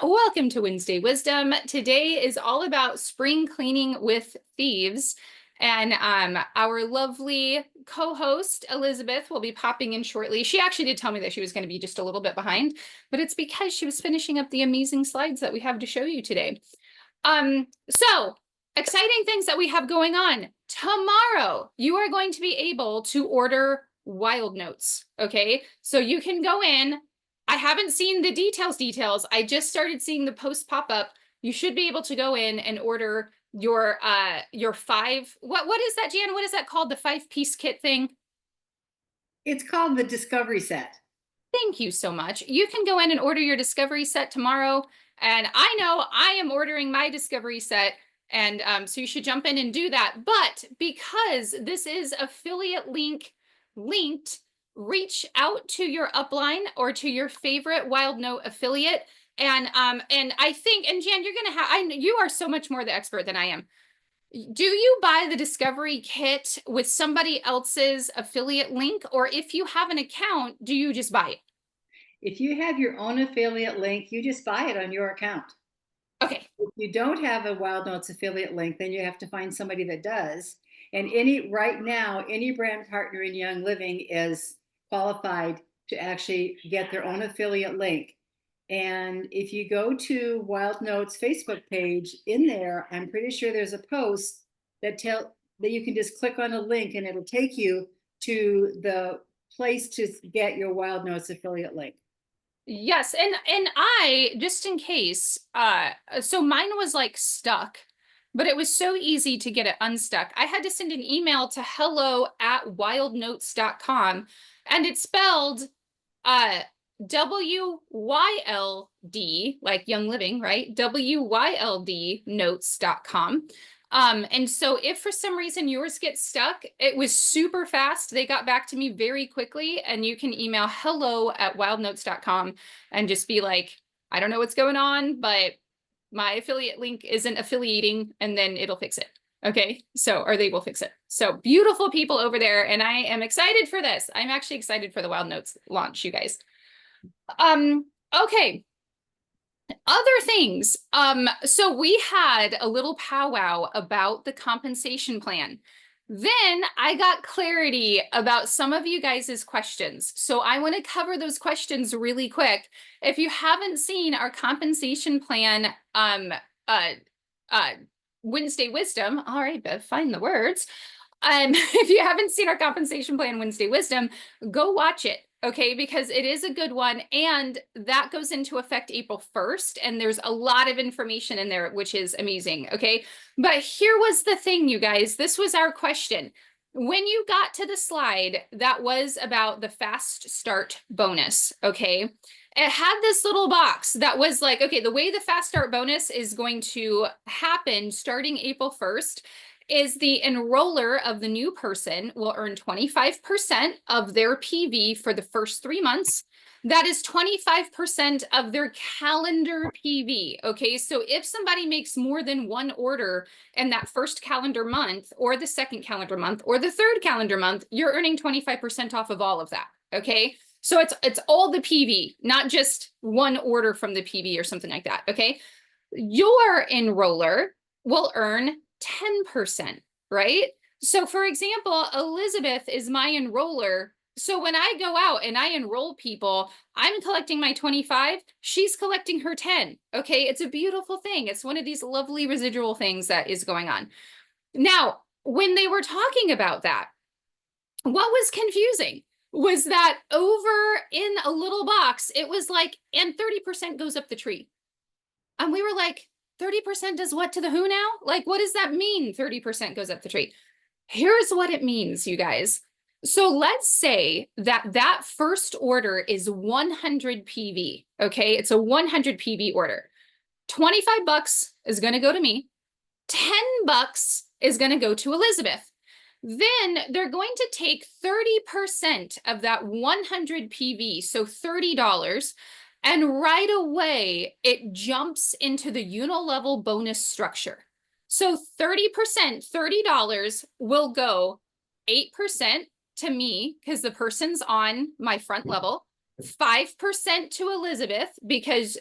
Welcome to Wednesday Wisdom. Today is all about spring cleaning with thieves. And our lovely co-host, Elizabeth, will be popping in shortly. She actually did tell me that she was going to be just a little bit behind, but it's because she was finishing up the amazing slides that we have to show you today. So exciting things that we have going on. Tomorrow, you are going to be able to order Wild Notes, okay? So you can go in. I haven't seen the details. I just started seeing the post pop up. You should be able to go in and order your 5, what is that, Jan? What is that called? The 5-piece kit thing? It's called the Discovery Set. Thank you so much. You can go in and order your Discovery Set tomorrow. And I know I am ordering my Discovery Set. And so you should jump in and do that. But because this is affiliate linked, reach out to your upline or to your favorite Wild Note affiliate. And I think, and Jan, you're gonna have, you are so much more the expert than I am. Do you buy the Discovery Kit with somebody else's affiliate link, or if you have an account, do you just buy it? If you have your own affiliate link, you just buy it on your account. Okay. If you don't have a Wild Notes affiliate link, then you have to find somebody that does. And right now, any brand partner in Young Living is qualified to actually get their own affiliate link. And if you go to Wild Notes Facebook page, in there, I'm pretty sure there's a post that you can just click on a link and it'll take you to the place to get your Wild Notes affiliate link. Yes, and I, just in case, so mine was like stuck, but it was so easy to get it unstuck. I had to send an email to hello@wildnotes.com, and it's spelled WYLD, like Young Living, right? WYLD notes.com. And so if for some reason yours gets stuck, it was super fast. They got back to me very quickly, and you can email hello@wildnotes.com and just be like, I don't know what's going on, but my affiliate link isn't affiliating, and then it'll fix it. Okay, so, or they will fix it. So beautiful people over there, and I am excited for this. I'm actually excited for the Wild Notes launch, you guys. Okay. Other things. So we had a little powwow about the compensation plan. Then I got clarity about some of you guys' questions. So I want to cover those questions really quick. If you haven't seen our compensation plan, Wednesday Wisdom, all right, Bev, find the words. If you haven't seen our compensation plan, Wednesday Wisdom, go watch it. Okay, because it is a good one, and that goes into effect April 1st, and there's a lot of information in there, which is amazing. Okay, but here was the thing, you guys. This was our question. When you got to the slide that was about the fast start bonus, okay, it had this little box that was like, okay, the way the fast start bonus is going to happen starting April 1st is the enroller of the new person will earn 25% of their PV for the first 3 months. That is 25% of their calendar PV. Okay, so if somebody makes more than one order in that first calendar month, or the second calendar month, or the third calendar month, you're earning 25% off of all of that. Okay, so it's all the PV, not just one order from the PV or something like that. Okay, your enroller will earn 10%, right? So for example, Elizabeth is my enroller. So when I go out and I enroll people, I'm collecting my 25, she's collecting her 10. Okay, it's a beautiful thing. It's one of these lovely residual things that is going on. Now, when they were talking about that, what was confusing was that over in a little box, it was like, and 30% goes up the tree. And we were like, 30% does what to the who now? Like, what does that mean? 30% goes up the tree. Here's what it means, you guys. So let's say that first order is 100 PV. Okay, it's a 100 PV order. 25 bucks is going to go to me. 10 bucks is going to go to Elizabeth. Then they're going to take 30% of that 100 PV, so $30. And right away, it jumps into the unilevel bonus structure. So 30%, $30 will go 8% to me because the person's on my front level. 5% to Elizabeth because,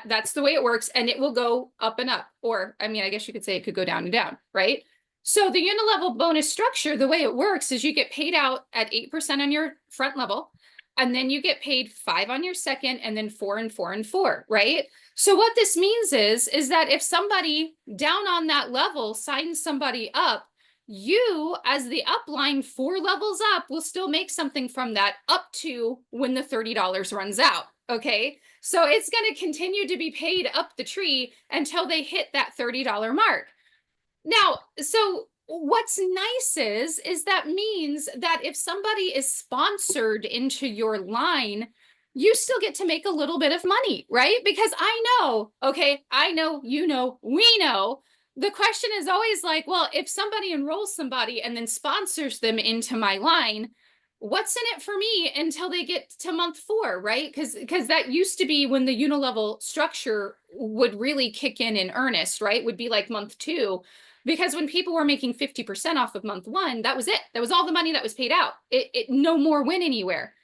that's the way it works, and it will go up and up. Or, I mean, I guess you could say it could go down and down, right? So the unilevel bonus structure, the way it works is you get paid out at 8% on your front level, and then you get paid 5 on your second, and then 4 and 4 and 4, right? So what this means is that if somebody down on that level signs somebody up, you, as the upline 4 levels up, will still make something from that up to when the $30 runs out. Okay. So it's going to continue to be paid up the tree until they hit that $30 mark. Now, so what's nice is that means that if somebody is sponsored into your line, you still get to make a little bit of money, right? Because I know, okay, I know, we know. The question is always like, well, if somebody enrolls somebody and then sponsors them into my line, what's in it for me until they get to month 4, right? Because that used to be when the unilevel structure would really kick in earnest, right? Would be like month 2, because when people were making 50% off of month 1, that was it. That was all the money that was paid out. It no more went anywhere.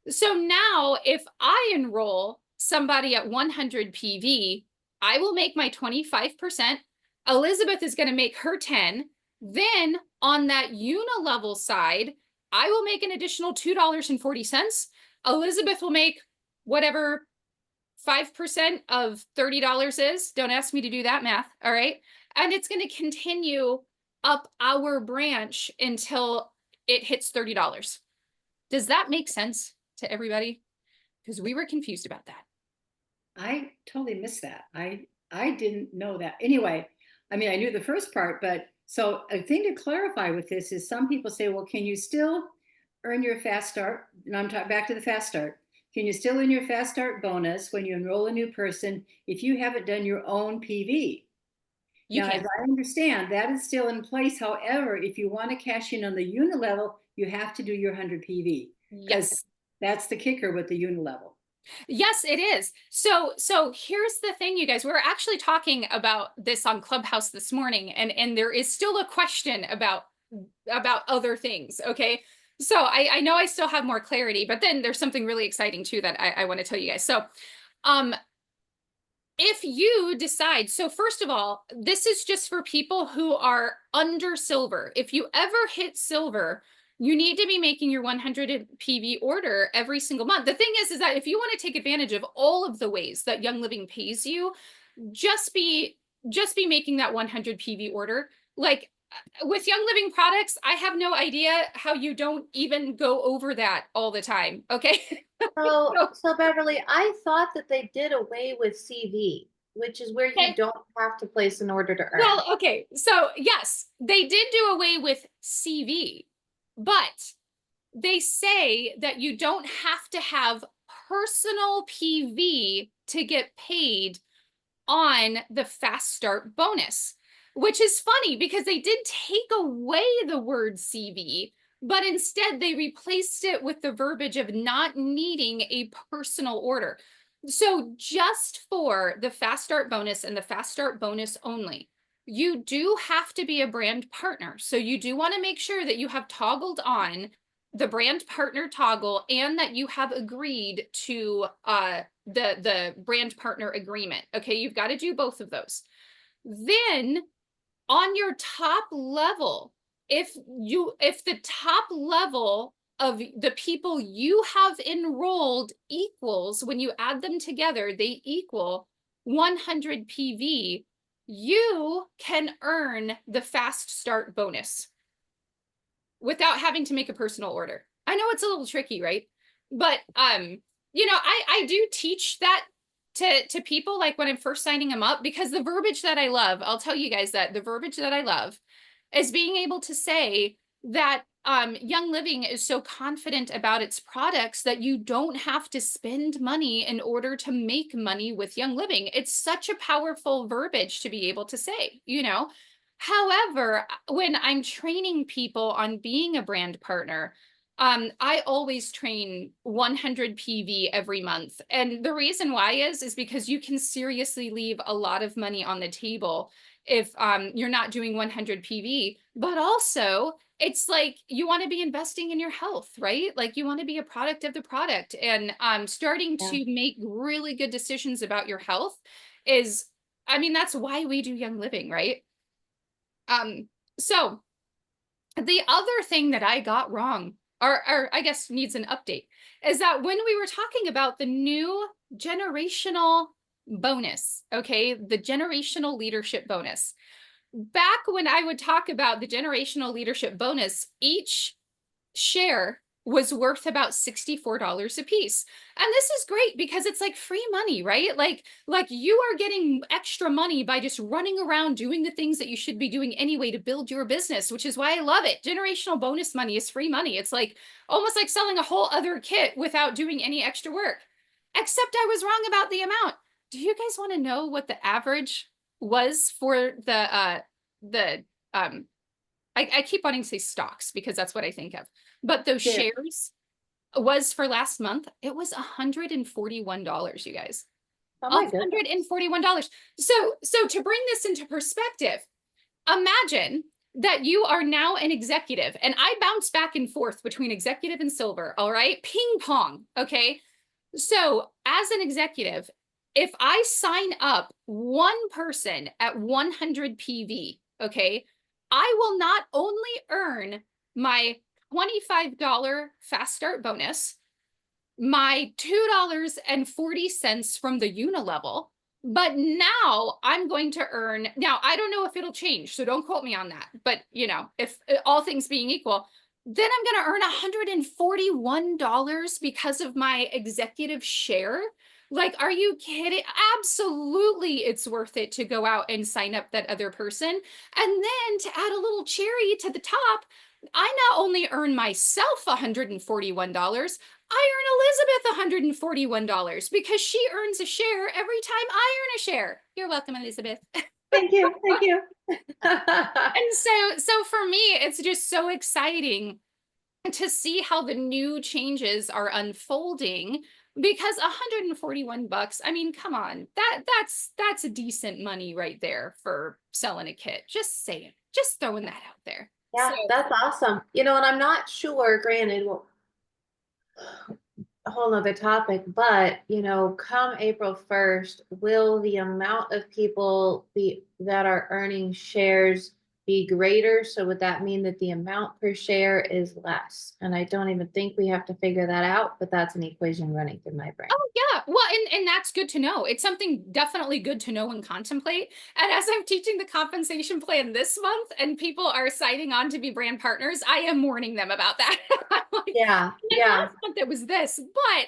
So now if I enroll somebody at 100 PV, I will make my 25%. Elizabeth is going to make her 10. Then on that unilevel side, I will make an additional $2.40. Elizabeth will make whatever 5% of $30 is. Don't ask me to do that math. All right. And it's going to continue up our branch until it hits $30. Does that make sense to everybody? Because we were confused about that. I totally missed that. I didn't know that. Anyway, I mean, I knew the first part, but so a thing to clarify with this is some people say, well, can you still earn your fast start? And I'm talking back to the fast start. Can you still earn your fast start bonus when you enroll a new person if you haven't done your own PV? You Now, as can. I understand, that is still in place. However, if you want to cash in on the unilevel, you have to do your 100 PV because Yes. that's the kicker with the unilevel. Yes, it is. So here's the thing, you guys. We were actually talking about this on Clubhouse this morning, and there is still a question about other things. Okay. So I know I still have more clarity, but then there's something really exciting too that I want to tell you guys. So um if you decide, so first of all, this is just for people who are under silver. If you ever hit silver, you need to be making your 100 PV order every single month. The thing is that if you want to take advantage of all of the ways that Young Living pays you, just be making that 100 PV order. Like with Young Living products, I have no idea how you don't even go over that all the time. Okay. So, So, so Beverly, I thought that they did away with CV, which is where you okay. don't have to place an order to earn. Well, okay. So, yes, they did do away with CV, but they say that you don't have to have personal PV to get paid on the fast start bonus, which is funny because they did take away the word CV, but instead they replaced it with the verbiage of not needing a personal order. So just for the fast start bonus and the fast start bonus only, you do have to be a brand partner. So you do want to make sure that you have toggled on the brand partner toggle and that you have agreed to the brand partner agreement. Okay, you've got to do both of those. Then on your top level, if the top level of the people you have enrolled equals, when you add them together, they equal 100 PV, you can earn the fast start bonus without having to make a personal order. I know it's a little tricky, right? But I do teach that to people like when I'm first signing them up, because the verbiage that I love, I'll tell you guys that the verbiage that I love is being able to say that Young Living is so confident about its products that you don't have to spend money in order to make money with Young Living. It's such a powerful verbiage to be able to say, However, when I'm training people on being a brand partner, I always train 100 PV every month. And the reason why is because you can seriously leave a lot of money on the table if you're not doing 100 PV, but also it's like you want to be investing in your health, right? Like you want to be a product of the product, and starting Yeah. to make really good decisions about your health is, I mean, that's why we do Young Living, right? So the other thing that I got wrong, or I guess needs an update, is that when we were talking about the new generational bonus, okay, the generational leadership bonus, back when I would talk about the generational leadership bonus, each share was worth about $64 a piece. And this is great because it's like free money, right? Like you are getting extra money by just running around doing the things that you should be doing anyway to build your business, which is why I love it. Generational bonus money is free money. It's like almost like selling a whole other kit without doing any extra work. Except I was wrong about the amount. Do you guys want to know what the average was for the I keep wanting to say stocks because that's what I think of. But those Sure. shares was for last month, it was $141, you guys. Oh my goodness. $141. So to bring this into perspective, imagine that you are now an executive, and I bounce back and forth between executive and silver, all right? Ping pong, okay? So as an executive, if I sign up one person at 100 PV, okay, I will not only earn my $25 fast start bonus, my $2.40 from the Unilevel, but now I'm going to earn, now I don't know if it'll change, so don't quote me on that, but you know, if all things being equal, then I'm going to earn $141 because of my executive share. Like, are you kidding? Absolutely, it's worth it to go out and sign up that other person. And then to add a little cherry to the top, I not only earn myself $141, I earn Elizabeth $141 because she earns a share every time I earn a share. You're welcome, Elizabeth. Thank you. Thank you. And so for me, it's just so exciting to see how the new changes are unfolding because 141 bucks, I mean, come on. That's a decent money right there for selling a kit. Just saying. Just throwing that out there. Yeah, So that's awesome. And I'm not sure, granted, well, a whole nother topic, but come April 1st, will the amount of people that are earning shares be greater? So would that mean that the amount per share is less? And I don't even think we have to figure that out, but that's an equation running through my brain. oh yeah, well, and that's good to know. It's something definitely good to know and contemplate. And as I'm teaching the compensation plan this month and people are signing on to be brand partners, I am warning them about that. I'm like, Yeah, and yeah, last month it was this, but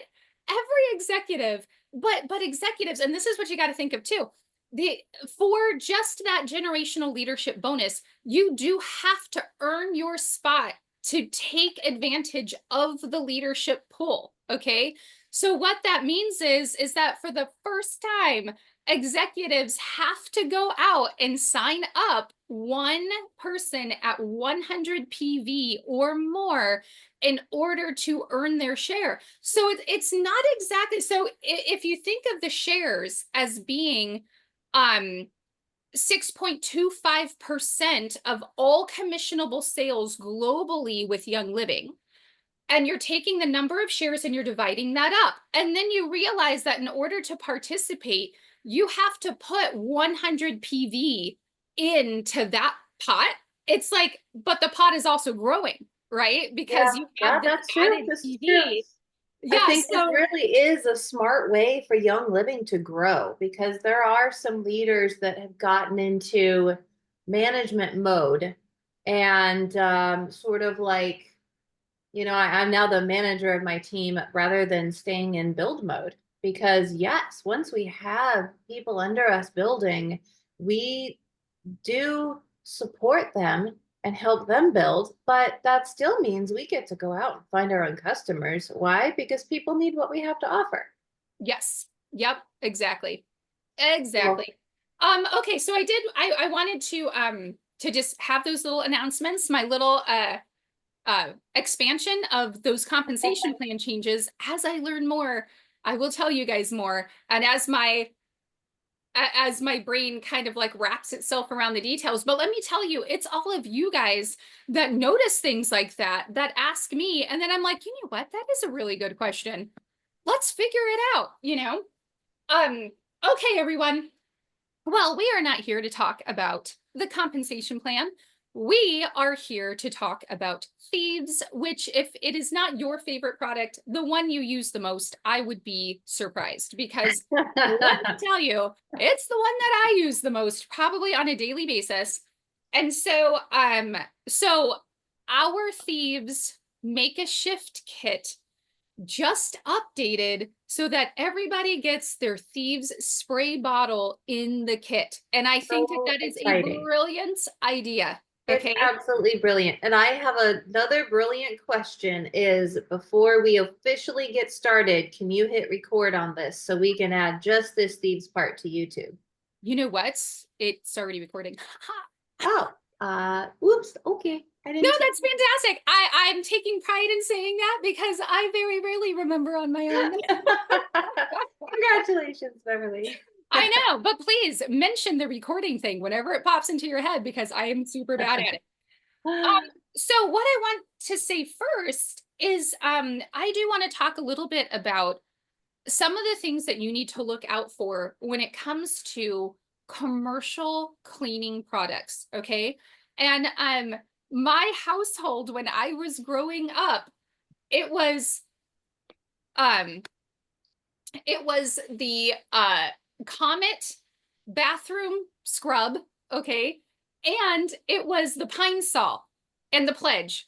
every executive, but executives, and this is what you got to think of too. The For just that generational leadership bonus, you do have to earn your spot to take advantage of the leadership pool. Okay. So what that means is that for the first time, executives have to go out and sign up one person at 100 PV or more in order to earn their share. So it's not exactly, so if you think of the shares as being 6.25% of all commissionable sales globally with Young Living, and you're taking the number of shares and you're dividing that up. And then you realize that in order to participate, you have to put 100 PV into that pot. It's like, but the pot is also growing, right? yeah, Because you yeah, have this that's true. added This is true. PV. I Yeah, think this so really is a smart way for Young Living to grow because there are some leaders that have gotten into management mode and sort of like, I'm now the manager of my team rather than staying in build mode. Because, yes, once we have people under us building, we do support them and help them build, but that still means we get to go out and find our own customers. Why? Because people need what we have to offer. yes, yep, exactly. Well, Exactly. Okay, so I wanted to just have those little announcements, my little expansion of those compensation plan changes. As I learn more, I will tell you guys more. And as my brain kind of like wraps itself around the details. But let me tell you, it's all of you guys that notice things like that, that ask me. And then I'm like, you know what? That is a really good question. Let's figure it out, you know? Okay, everyone. Well, we are not here to talk about the compensation plan. We are here to talk about Thieves, which, if it is not your favorite product, the one you use the most, I would be surprised, because let me tell you, it's the one that I use the most, probably on a daily basis. And so, so our Thieves Make a Shift kit just updated so that everybody gets their Thieves spray bottle in the kit. And I think that So that is a exciting. brilliant idea. It's Okay. absolutely brilliant. And I have another brilliant question is, before we officially get started, can you hit record on this so we can add just this Thieves part to YouTube? You know what? It's already recording. Oh, whoops. Okay. I No, didn't see. that's fantastic. I'm taking pride in saying that because I very rarely remember on my own. Congratulations, Beverly. I know, but please mention the recording thing whenever it pops into your head, because I am super bad at it. So what I want to say first is I do want to talk a little bit about some of the things that you need to look out for when it comes to commercial cleaning products, okay? And my household, when I was growing up, it was um the Comet bathroom scrub, okay? And it was the Pine Sol and the Pledge.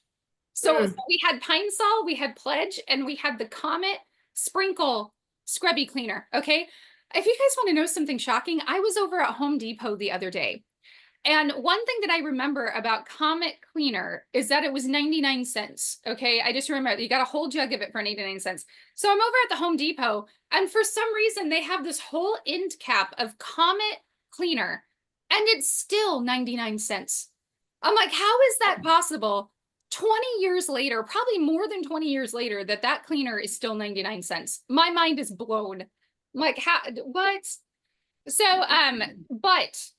So we had Pine Sol, we had Pledge, and we had the Comet Sprinkle Scrubby Cleaner, okay? If you guys want to know something shocking, I was over at Home Depot the other day. And one thing that I remember about Comet Cleaner is that it was 99 cents. Okay. I just remember you got a whole jug of it for 99 cents. So I'm over at the Home Depot, and for some reason they have this whole end cap of Comet Cleaner, and it's still 99 cents. I'm like, how is that possible? 20 years later, probably more than 20 years later, that cleaner is still 99 cents. My mind is blown. I'm like, how, what? So, but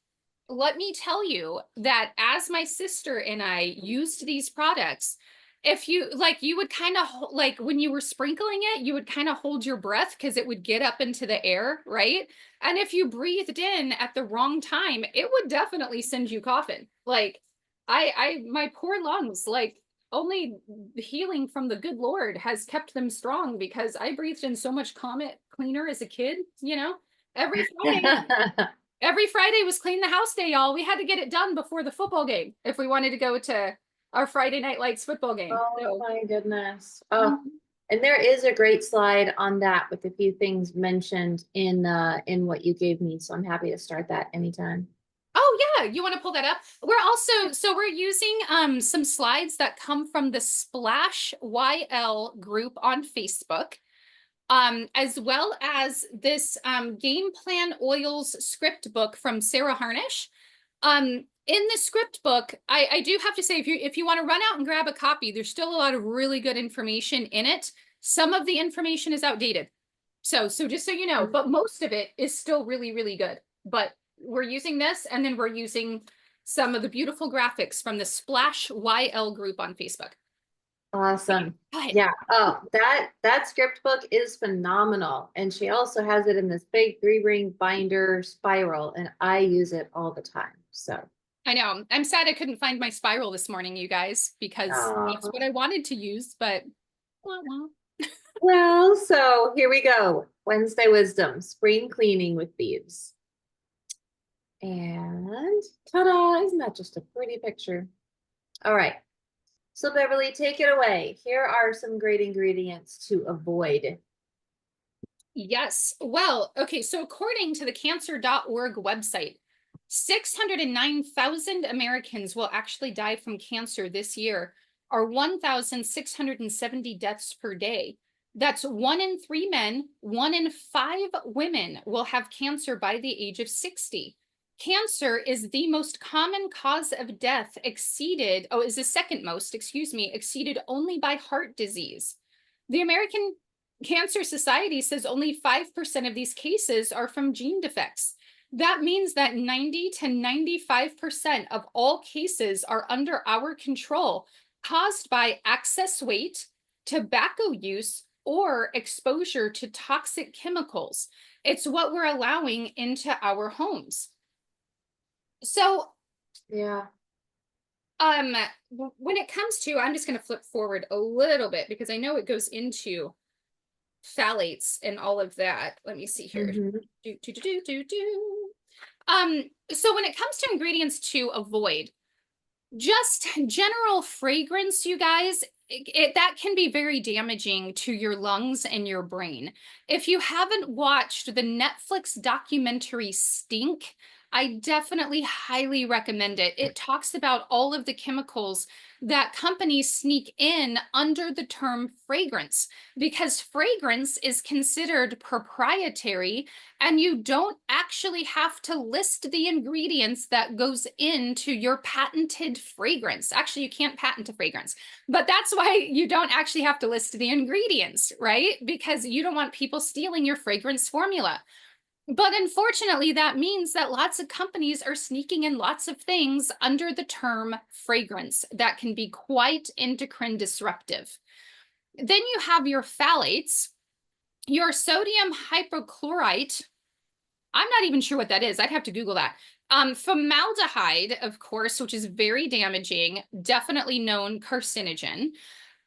let me tell you that as my sister and I used these products, if you like, you would kind of like when you were sprinkling it, you would kind of hold your breath because it would get up into the air, right? And if you breathed in at the wrong time, it would definitely send you coughing. Like my poor lungs, like only healing from the good Lord has kept them strong, because I breathed in so much Comet Cleaner as a kid, you know, every Friday. Every Friday was clean the house day, y'all. We had to get it done before the football game if we wanted to go to our Friday Night Lights football game. Oh So, my goodness. Oh, and there is a great slide on that with a few things mentioned in what you gave me. So I'm happy to start that anytime. oh yeah, you want to pull that up? We're using some slides that come from the Splash YL group on Facebook. As well as this Game Plan Oils script book from Sarah Harnish. In the script book, I do have to say, if you want to run out and grab a copy, there's still a lot of really good information in it. Some of the information is outdated. So just so you know, but most of it is still really, really good. But we're using this, and then we're using some of the beautiful graphics from the Splash YL group on Facebook. Awesome. Yeah. Oh, that script book is phenomenal. And she also has it in this big 3-ring binder spiral, and I use it all the time. So I know. I'm sad I couldn't find my spiral this morning, you guys, because that's what I wanted to use, but well, so here we go. Wednesday Wisdom, spring cleaning with Thieves. And ta-da, isn't that just a pretty picture? All right. So Beverly, take it away. Here are some great ingredients to avoid. Yes. Well, okay. So according to the cancer.org website, 609,000 Americans will actually die from cancer this year, or 1,670 deaths per day. That's 1 in 3 men, 1 in 5 women will have cancer by the age of 60. cancer is the most common cause of death, is the second most, excuse me, exceeded only by heart disease. The American Cancer Society says only 5% of these cases are from gene defects. That means that 90 to 95% of all cases are under our control, caused by excess weight, tobacco use, or exposure to toxic chemicals. It's what we're allowing into our homes. So, Yeah. when it comes to, I'm just going to flip forward a little bit because I know it goes into phthalates and all of that. Let me see here. Mhm. So when it comes to ingredients to avoid, just general fragrance, you guys, that can be very damaging to your lungs and your brain. If you haven't watched the Netflix documentary Stink, I definitely highly recommend it. It talks about all of the chemicals that companies sneak in under the term fragrance, because fragrance is considered proprietary and you don't actually have to list the ingredients that goes into your patented fragrance. Actually, you can't patent a fragrance, but that's why you don't actually have to list the ingredients, right? Because you don't want people stealing your fragrance formula. But unfortunately, that means that lots of companies are sneaking in lots of things under the term fragrance that can be quite endocrine disruptive. Then you have your phthalates, your sodium hypochlorite. I'm not even sure what that is. I'd have to Google that. Formaldehyde, of course, which is very damaging, definitely known carcinogen.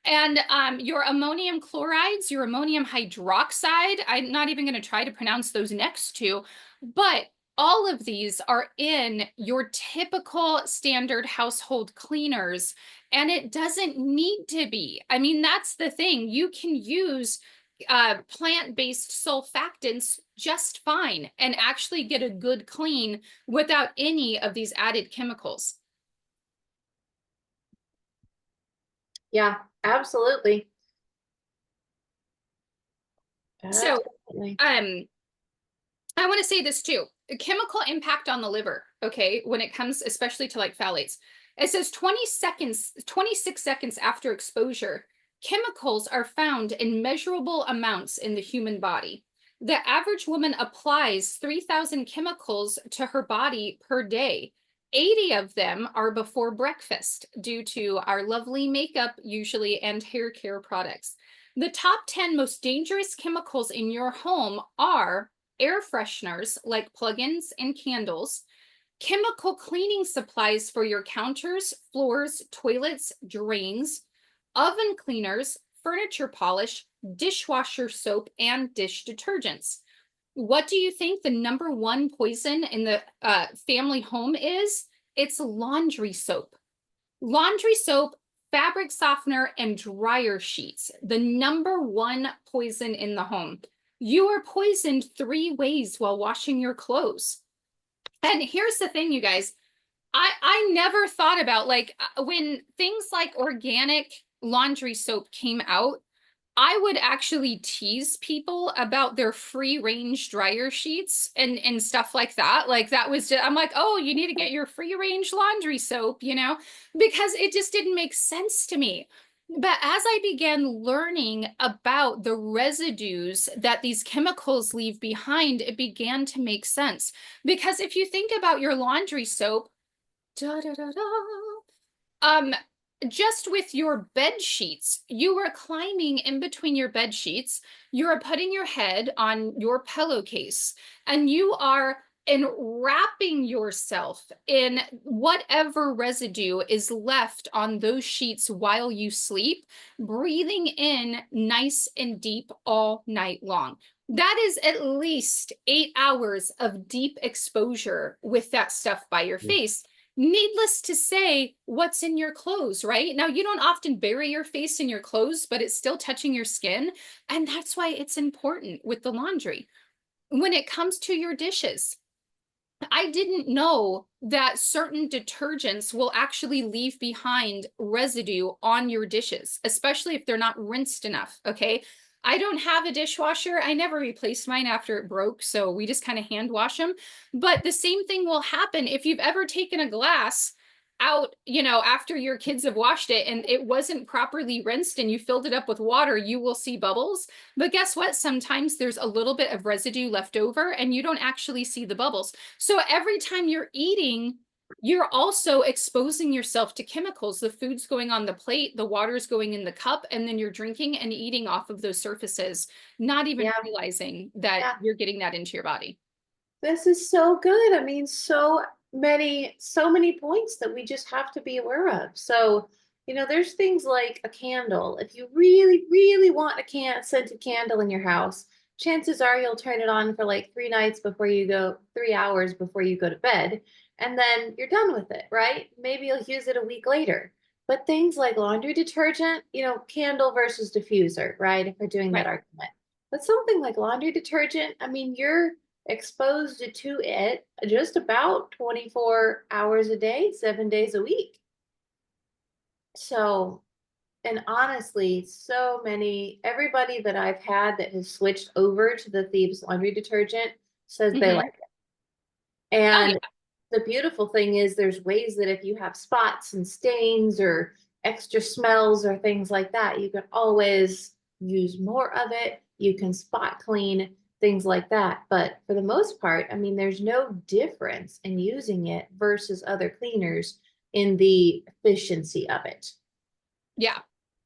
And your ammonium chlorides, your ammonium hydroxide, I'm not even going to try to pronounce those next two, but all of these are in your typical standard household cleaners, and it doesn't need to be. I mean, that's the thing. You can use plant-based surfactants just fine and actually get a good clean without any of these added chemicals. Yeah, absolutely. So, Absolutely. I want to say this too. The chemical impact on the liver, okay, when it comes especially to like phthalates. It says 26 seconds after exposure, chemicals are found in measurable amounts in the human body. The average woman applies 3,000 chemicals to her body per day. 80 of them are before breakfast due to our lovely makeup, usually, and hair care products. The top 10 most dangerous chemicals in your home are air fresheners like plugins and candles, chemical cleaning supplies for your counters, floors, toilets, drains, oven cleaners, furniture polish, dishwasher soap, and dish detergents. What do you think the number one poison in the family home is? It's laundry soap. Laundry soap, fabric softener, and dryer sheets. The number one poison in the home. You are poisoned 3 ways while washing your clothes. And here's the thing, you guys. I never thought about like when things like organic laundry soap came out, I would actually tease people about their free range dryer sheets and stuff like that. Like that was just, I'm like, oh, you need to get your free range laundry soap, you know, because it just didn't make sense to me. But as I began learning about the residues that these chemicals leave behind, it began to make sense. Because if you think about your laundry soap, da, da, da, da, just with your bed sheets, you are climbing in between your bed sheets, you are putting your head on your pillowcase, and you are enwrapping yourself in whatever residue is left on those sheets while you sleep, breathing in nice and deep all night long. That is at least 8 hours of deep exposure with that stuff by your face. Needless to say, what's in your clothes, right? Now, you don't often bury your face in your clothes, but it's still touching your skin. And that's why it's important with the laundry. When it comes to your dishes, I didn't know that certain detergents will actually leave behind residue on your dishes, especially if they're not rinsed enough. Okay. I don't have a dishwasher. I never replaced mine after it broke, so we just kind of hand wash them. But the same thing will happen if you've ever taken a glass out, after your kids have washed it and it wasn't properly rinsed and you filled it up with water, you will see bubbles. But guess what? Sometimes there's a little bit of residue left over and you don't actually see the bubbles. So every time you're eating, you're also exposing yourself to chemicals. The food's going on the plate, the water's going in the cup, and then you're drinking and eating off of those surfaces, not even Yeah. realizing that Yeah. you're getting that into your body. This is so good. I mean, so many points that we just have to be aware of. So, there's things like a candle. If you really, really want a scented candle in your house, chances are you'll turn it on for like 3 hours before you go to bed, and then you're done with it, right? Maybe you'll use it a week later. But things like laundry detergent, candle versus diffuser, right? If we're doing that Right. argument. But something like laundry detergent, I mean, you're exposed to it just about 24 hours a day, 7 days a week. So, and honestly, everybody that I've had that has switched over to the Thieves laundry detergent says they Mm-hmm. like it. Oh, And yeah. the beautiful thing is there's ways that if you have spots and stains or extra smells or things like that, you can always use more of it. You can spot clean, things like that. But for the most part, I mean, there's no difference in using it versus other cleaners in the efficiency of it, Yeah.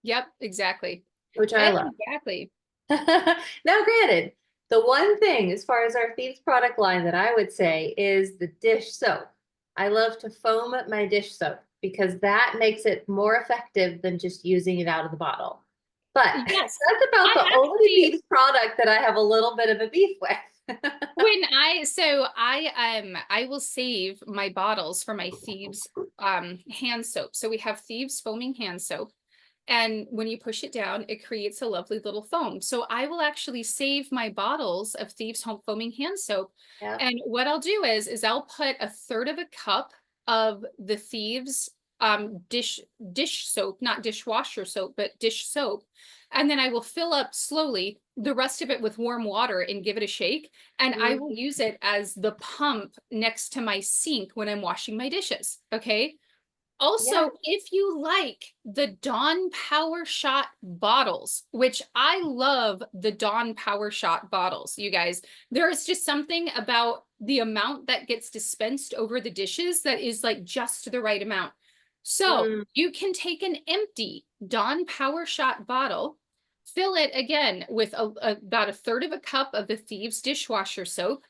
Yep. Exactly. which I love. Exactly. Now, granted, the one thing as far as our Thieves product line that I would say is the dish soap. I love to foam my dish soap because that makes it more effective than just using it out of the bottle. But Yes. that's about I the only actually, Thieves product that I have a little bit of a beef with. I will save my bottles for my Thieves hand soap. So we have Thieves foaming hand soap. And when you push it down, it creates a lovely little foam. So I will actually save my bottles of Thieves Home Foaming Hand Soap. Yeah. And what I'll do is I'll put a third of a cup of the Thieves dish soap, not dishwasher soap, but dish soap. And then I will fill up slowly the rest of it with warm water and give it a shake. And I will Mhm. use it as the pump next to my sink when I'm washing my dishes. Okay. Yeah. Also, if you like the Dawn Power Shot bottles, which I love the Dawn Power Shot bottles, you guys, there is just something about the amount that gets dispensed over the dishes that is like just the right amount. So Mm, you can take an empty Dawn Power Shot bottle, fill it again with about a third of a cup of the Thieves dishwasher soap,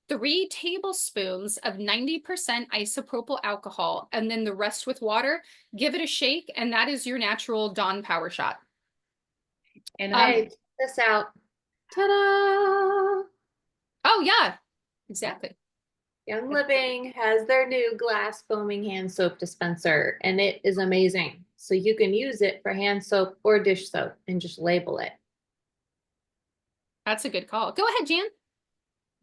3 tablespoons of 90% isopropyl alcohol, and then the rest with water. Give it a shake, and that is your natural Dawn Power Shot. And hey, I, check this out. Ta-da! Oh, yeah, exactly. Young Living has their new glass foaming hand soap dispenser, and it is amazing. So you can use it for hand soap or dish soap and just label it. That's a good call. Go ahead, Jan.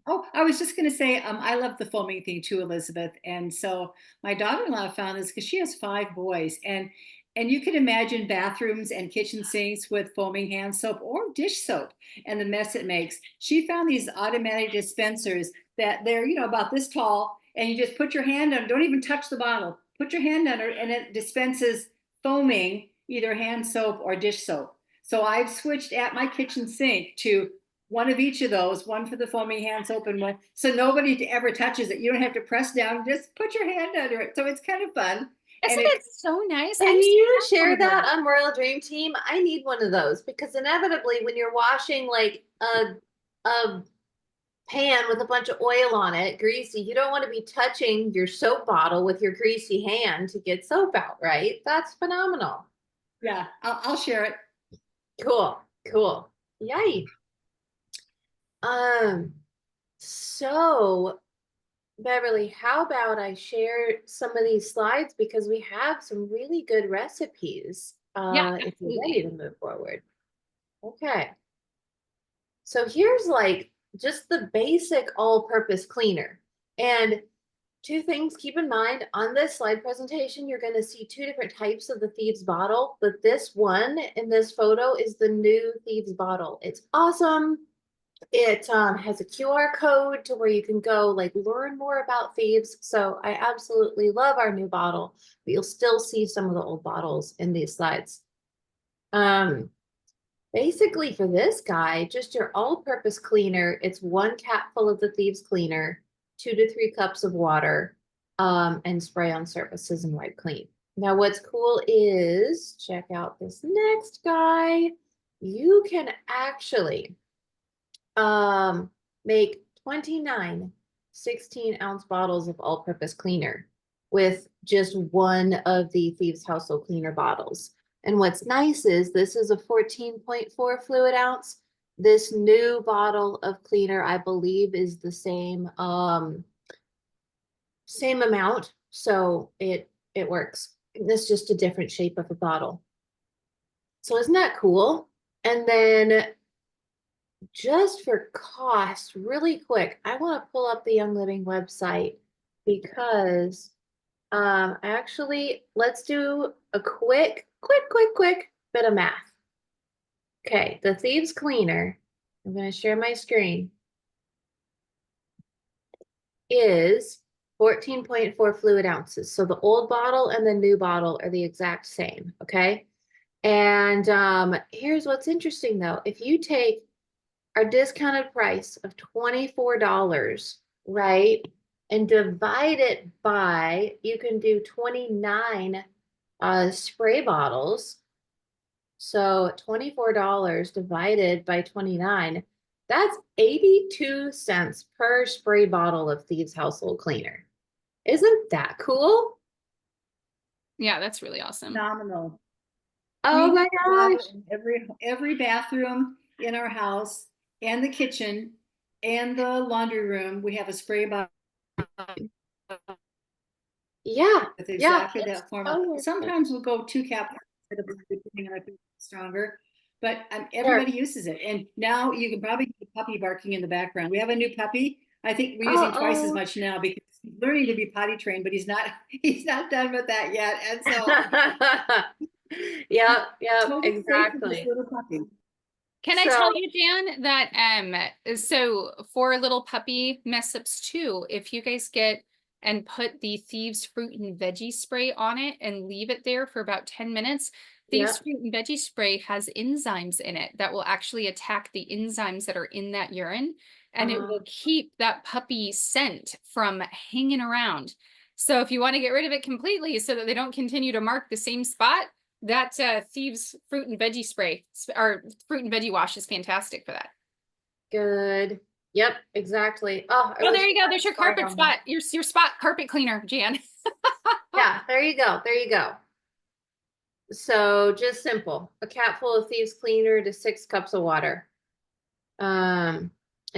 oh, I was just going to say, I love the foaming thing too, Elizabeth. And so my daughter-in-law found this because she has 5 boys, and you can imagine bathrooms and kitchen sinks with foaming hand soap or dish soap and the mess it makes. She found these automatic dispensers that they're, about this tall, and you just put your hand on, don't even touch the bottle. Put your hand under, and it dispenses foaming, either hand soap or dish soap. So I've switched at my kitchen sink to one of each of those, one for the foaming hand soap and one, so nobody ever touches it. You don't have to press down, just put your hand under it. So it's kind of fun. And Isn't it, it so nice? I Can used to you have one share of that those. on Royal Dream Team? I need one of those because inevitably when you're washing like a pan with a bunch of oil on it, greasy, you don't want to be touching your soap bottle with your greasy hand to get soap out, right? That's phenomenal. yeah, I'll share it. Cool, cool. Yay. Um, so Beverly, how about I share some of these slides because we have some really good recipes Yeah, if you're ready absolutely. to move forward. Okay. So here's like just the basic all-purpose cleaner. And Two things keep in mind on this slide presentation, you're going to see two different types of the Thieves bottle, but this one in this photo is the new Thieves bottle. It's awesome. It has a QR code to where you can go like learn more about Thieves. So I absolutely love our new bottle, but you'll still see some of the old bottles in these slides. Basically for this guy, just your all-purpose cleaner. It's 1 cap full of the Thieves cleaner, 2 to 3 cups of water, and spray on surfaces and wipe clean. Now what's cool is, check out this next guy. You can actually make 29 16-ounce bottles of all-purpose cleaner with just one of the Thieves household cleaner bottles. And what's nice is this is a 14.4 fluid ounce. This new bottle of cleaner, I believe, is the same same amount, so it works. It's just a different shape of a bottle. So isn't that cool? And then just for cost, really quick, I want to pull up the Young Living website because actually let's do a quick bit of math. Okay, the Thieves cleaner, I'm going to share my screen, is 14.4 fluid ounces. So the old bottle and the new bottle are the exact same, okay? And here's what's interesting though. If you take our discounted price of $24, right, and divide it by, you can do 29 spray bottles. So $24 divided by 29, that's 82 cents per spray bottle of Thieves household cleaner. Isn't that cool? Yeah, that's really awesome. Phenomenal. Oh my gosh. Every bathroom in our house and the kitchen and the laundry room, we have a spray bottle Yeah. with Yeah. exactly It's that formula. so Sometimes we'll go 2 cap depending on if it's stronger, but Sure. everybody uses it. And now you can probably get a puppy barking in the background. We have a new puppy. I think we're using twice as much now because he's learning to be potty trained, but he's not done with that yet. And so Yep, totally safe with this exactly. little puppy. Can I So, tell you, Jan, that so for little puppy mess ups too, if you guys get and put the Thieves fruit and veggie spray on it and leave it there for about 10 minutes, Thieves yep. fruit and veggie spray has enzymes in it that will actually attack the enzymes that are in that urine, and it will keep that puppy scent from hanging around. So if you want to get rid of it completely so that they don't continue to mark the same spot, that Thieves fruit and veggie spray or fruit and veggie wash is fantastic for that. Good. Yep, exactly. Oh, Oh, there you go. There's your carpet spot. Your spot carpet cleaner, Jan. Yeah, there you go. There you go. So just simple. A cap full of Thieves cleaner to 6 cups of water. And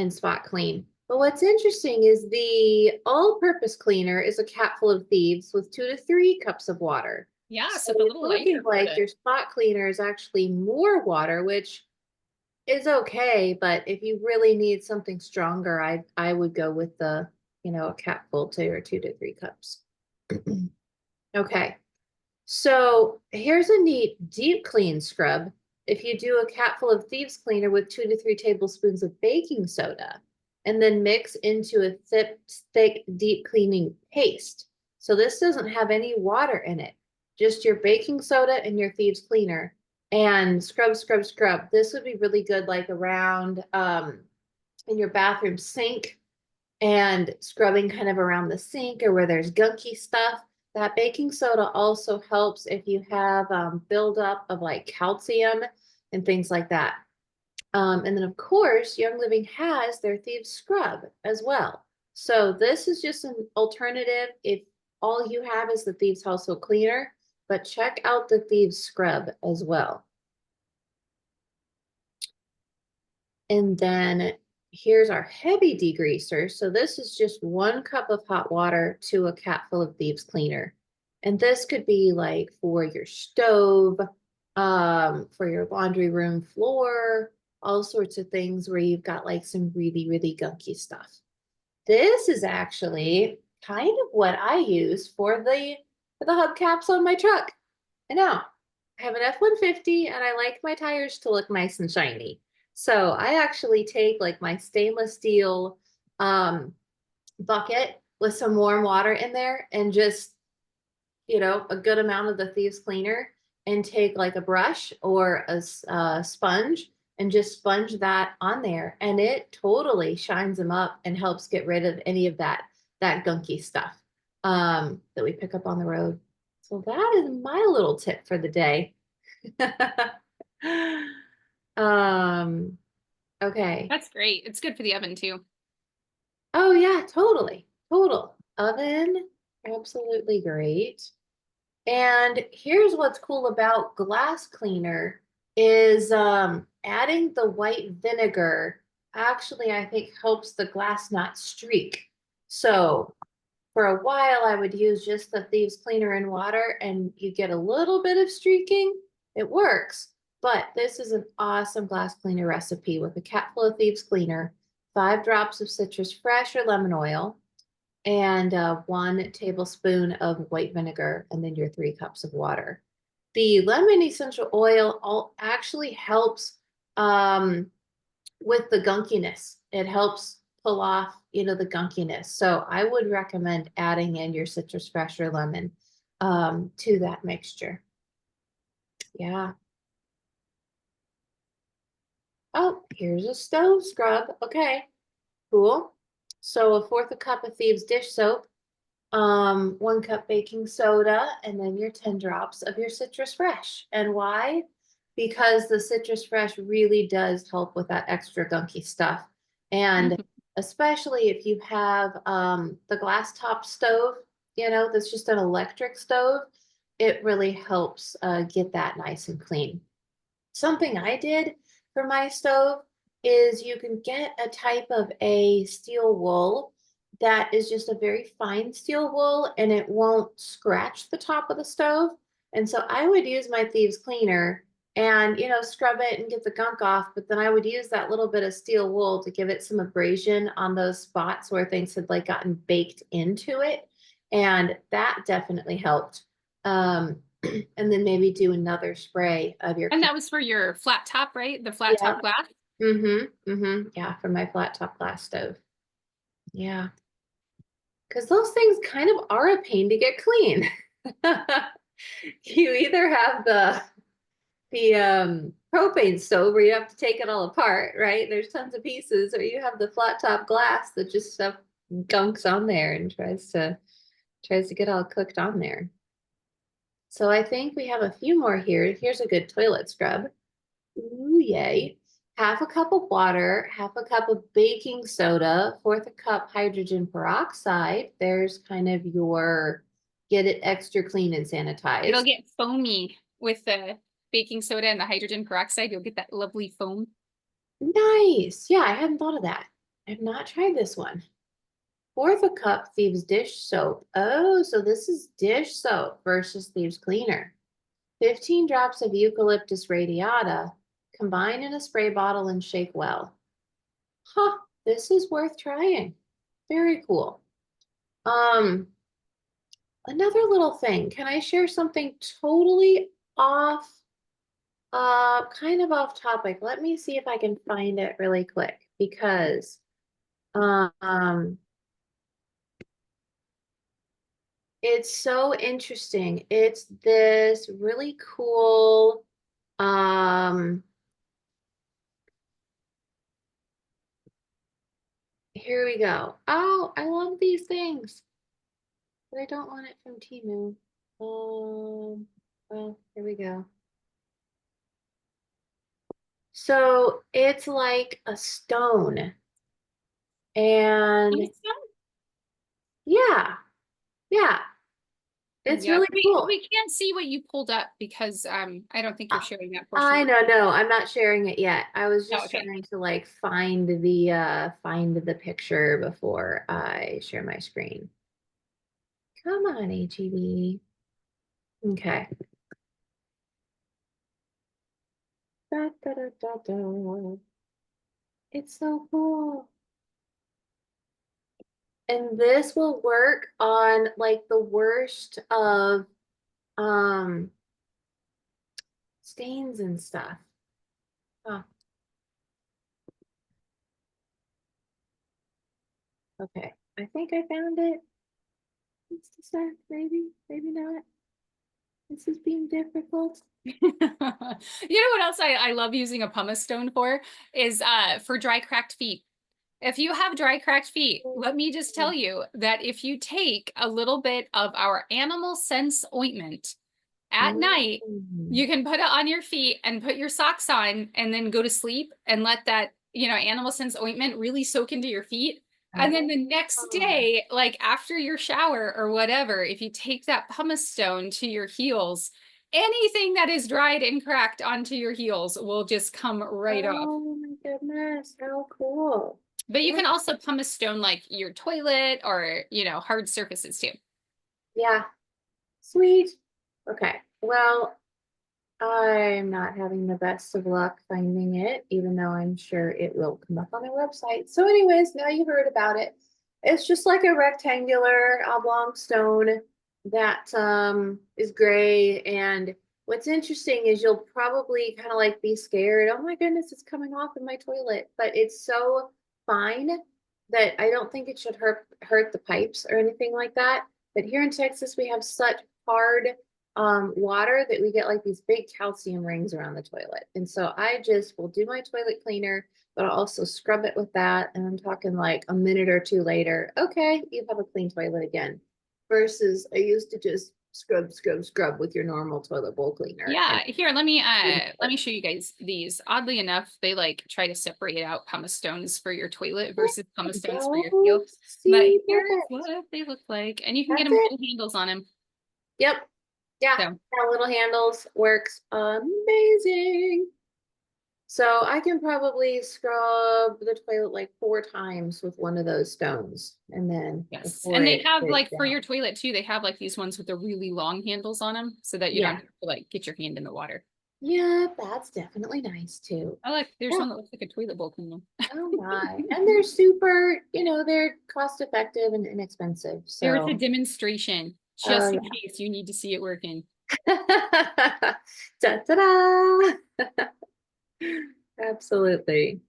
spot clean. But what's interesting is the all-purpose cleaner is a cap full of Thieves with 2 to 3 cups of water. Yeah, So so a it's little looking lighter. like your spot cleaner is actually more water, which is okay. But if you really need something stronger, I would go with the, a cap full to or 2 to 3 cups. Okay. So here's a neat deep clean scrub. If you do a cap full of Thieves cleaner with 2 to 3 tablespoons of baking soda and then mix into a thick deep cleaning paste. So this doesn't have any water in it, just your baking soda and your Thieves cleaner, and scrub, scrub, scrub. This would be really good like around in your bathroom sink and scrubbing kind of around the sink or where there's gunky stuff. That baking soda also helps if you have buildup of like calcium and things like that. And then of course, Young Living has their Thieves scrub as well. So this is just an alternative if all you have is the Thieves household cleaner, but check out the Thieves scrub as well. And then here's our heavy degreaser. So this is just 1 cup of hot water to a cap full of Thieves cleaner. And this could be like for your stove, for your laundry room floor, all sorts of things where you've got like some really, really gunky stuff. This is actually kind of what I use for the hubcaps on my truck. I know. I have an F-150 and I like my tires to look nice and shiny. So I actually take like my stainless steel bucket with some warm water in there and just, a good amount of the Thieves cleaner and take like a brush or a sponge and just sponge that on there. And it totally shines them up and helps get rid of any of that gunky stuff that we pick up on the road. So that is my little tip for the day. um, okay. That's great. It's good for the oven too. Oh yeah, totally. Total. Oven, absolutely great. And here's what's cool about glass cleaner is adding the white vinegar actually, I think, helps the glass not streak. So for a while, I would use just the Thieves cleaner in water and you get a little bit of streaking. It works, but this is an awesome glass cleaner recipe with a cat full of Thieves cleaner, 5 drops of citrus fresh or lemon oil, and 1 tablespoon of white vinegar, and then your 3 cups of water. The lemon essential oil actually helps with the gunkiness. It helps pull off, the gunkiness. So I would recommend adding in your citrus fresh or lemon to that mixture. Yeah. Oh, here's a stove scrub. Okay, cool. So 1/4 cup of Thieves dish soap, 1 cup baking soda, and then your 10 drops of your citrus fresh. And why? Because the citrus fresh really does help with that extra gunky stuff. And Mhm. especially if you have the glass top stove, that's just an electric stove, it really helps get that nice and clean. Something I did for my stove is you can get a type of a steel wool that is just a very fine steel wool and it won't scratch the top of the stove. And so I would use my Thieves cleaner and, scrub it and get the gunk off. But then I would use that little bit of steel wool to give it some abrasion on those spots where things had like gotten baked into it. And that definitely helped. And then maybe do another spray of your And that was for your flat top, right? The flat yeah. top glass. Yeah, for my flat top glass stove. Yeah. Because those things kind of are a pain to get clean. You either have the propane stove where you have to take it all apart, right? There's tons of pieces, or you have the flat top glass that just stuff gunks on there and tries to get all cooked on there. So I think we have a few more here. Here's a good toilet scrub. Ooh, yay. 1/2 cup of water, 1/2 cup of baking soda, 1/4 cup hydrogen peroxide. There's kind of your get it extra clean and It'll sanitized. get foamy with the baking soda and the hydrogen peroxide. You'll get that lovely foam. Nice. Yeah, I hadn't thought of that. I've not tried this one. 1/4 cup Thieves dish soap. Oh, so this is dish soap versus Thieves cleaner. 15 drops of eucalyptus radiata. Combine in a spray bottle and shake well. Huh, this is worth trying. Very cool. Um, Another little thing. Can I share something totally off, kind of off topic? Let me see if I can find it really quick because um it's so interesting. It's this really cool here we go. Oh, I love these things. But I don't want it from Temu. Well, here we go. So it's like a stone. And yeah, yeah, it's Yeah, really cool. we can't see what you pulled up because I don't think you're Uh, sharing that portion. I know, no, I'm not sharing it yet. I was Oh, just okay. trying to like find the picture before I share my screen. Come on, HEB. Okay. Da, da, da, da, da. It's so cool. And this will work on like the worst of um stains and stuff. Huh. Okay, I think I found it. It's a sec, maybe, maybe not. This is being difficult. You know what else I love using a pumice stone for is for dry cracked feet. If you have dry cracked feet, let me just tell you that if you take a little bit of our animal sense ointment at night, Mm. you can put it on your feet and put your socks on and then go to sleep and let that, animal sense ointment really soak into your feet. And then the next Oh. day, like after your shower or whatever, if you take that pumice stone to your heels, anything that is dried and cracked onto your heels will just come right off. Oh my goodness, how cool. But you Yeah. can also pumice stone like your toilet or, hard surfaces too. Yeah, sweet. Okay, well, I'm not having the best of luck finding it, even though I'm sure it will come up on my website. So, anyways, now you heard about it. It's just like a rectangular oblong stone that is gray. And what's interesting is you'll probably kind of like be scared. Oh my goodness, it's coming off in my toilet. But it's so fine that I don't think it should hurt the pipes or anything like that. But here in Texas, we have such hard water that we get like these big calcium rings around the toilet. And so I just will do my toilet cleaner, but I'll also scrub it with that. And I'm talking like a minute or two later, okay, you have a clean toilet again. Versus I used to just scrub with your normal toilet bowl cleaner. Yeah, And here, let me show you guys these. Oddly enough, they like try to separate out pumice stones for your toilet there versus pumice you stones for your heel. go. But See, here's perfect. what they look like. And you can get That's them with it. little handles on them. Yep. Yeah. So That little handles works amazing. So I can probably scrub the toilet like 4 times with one of those stones, and then yes. before And they it have breaks like for your down. toilet too, they have like these ones with the really long handles on them so that you don't Yeah. have to like get your hand in the water. Yeah, that's definitely nice too. I like there's Yeah. one that looks like a toilet bowl cleaner. Oh my. And they're super, they're cost effective and inexpensive. There was a So, demonstration oh just in yeah. case you need to see it working. Da da da. Absolutely.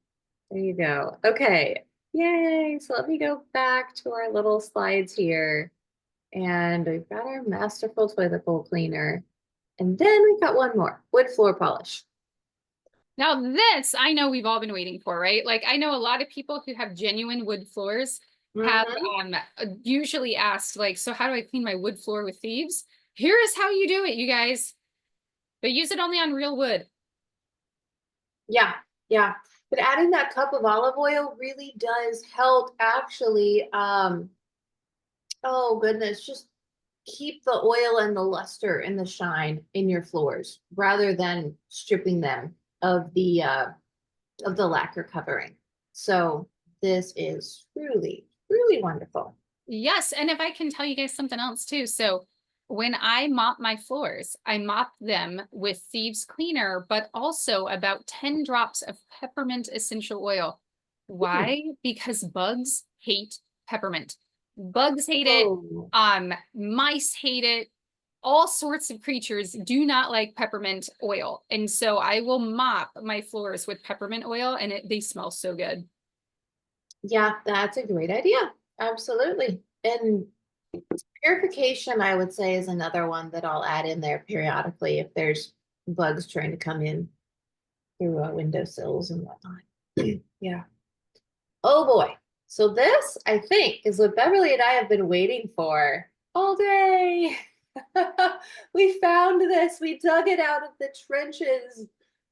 There you go. Okay. Yay. So let me go back to our little slides here. And we've got our masterful toilet bowl cleaner. And then we've got one more, wood floor polish. Now this I know we've all been waiting for, right? Like I know a lot of people who have genuine wood floors have Mhm. usually asked like, so how do I clean my wood floor with Thieves? Here is how you do it, you guys. But use it only on real wood. Yeah, yeah. But adding that cup of olive oil really does help actually, oh goodness, just keep the oil and the luster and the shine in your floors rather than stripping them of the lacquer covering. So this is truly, truly wonderful. Yes, and if I can tell you guys something else too. So when I mop my floors, I mop them with Thieves cleaner, but also about 10 drops of peppermint essential oil. Hmm. Why? Because bugs hate peppermint. Bugs hate it. Oh, Mice hate it. All sorts of creatures do not like peppermint oil. And so I will mop my floors with peppermint oil and they smell so good. yeah, that's a great idea. Absolutely. And purification, I would say, is another one that I'll add in there periodically if there's bugs trying to come in through windowsills and whatnot. Yeah. Oh boy. So this, I think, is what Beverly and I have been waiting for all day. We found this. We dug it out of the trenches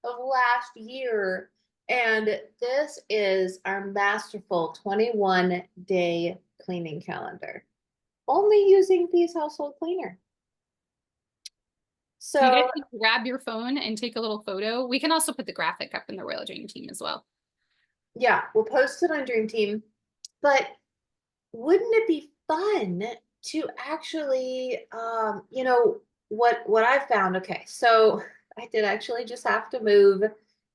of last year. And this is our masterful 21-day cleaning calendar, only using Thieves Household Cleaner. So you guys So can grab your phone and take a little photo. We can also put the graphic up in the Royal Dream Team as well. yeah, we'll post it on Dream Team. But wouldn't it be fun to actually, what I found? Okay, so I did actually just have to move,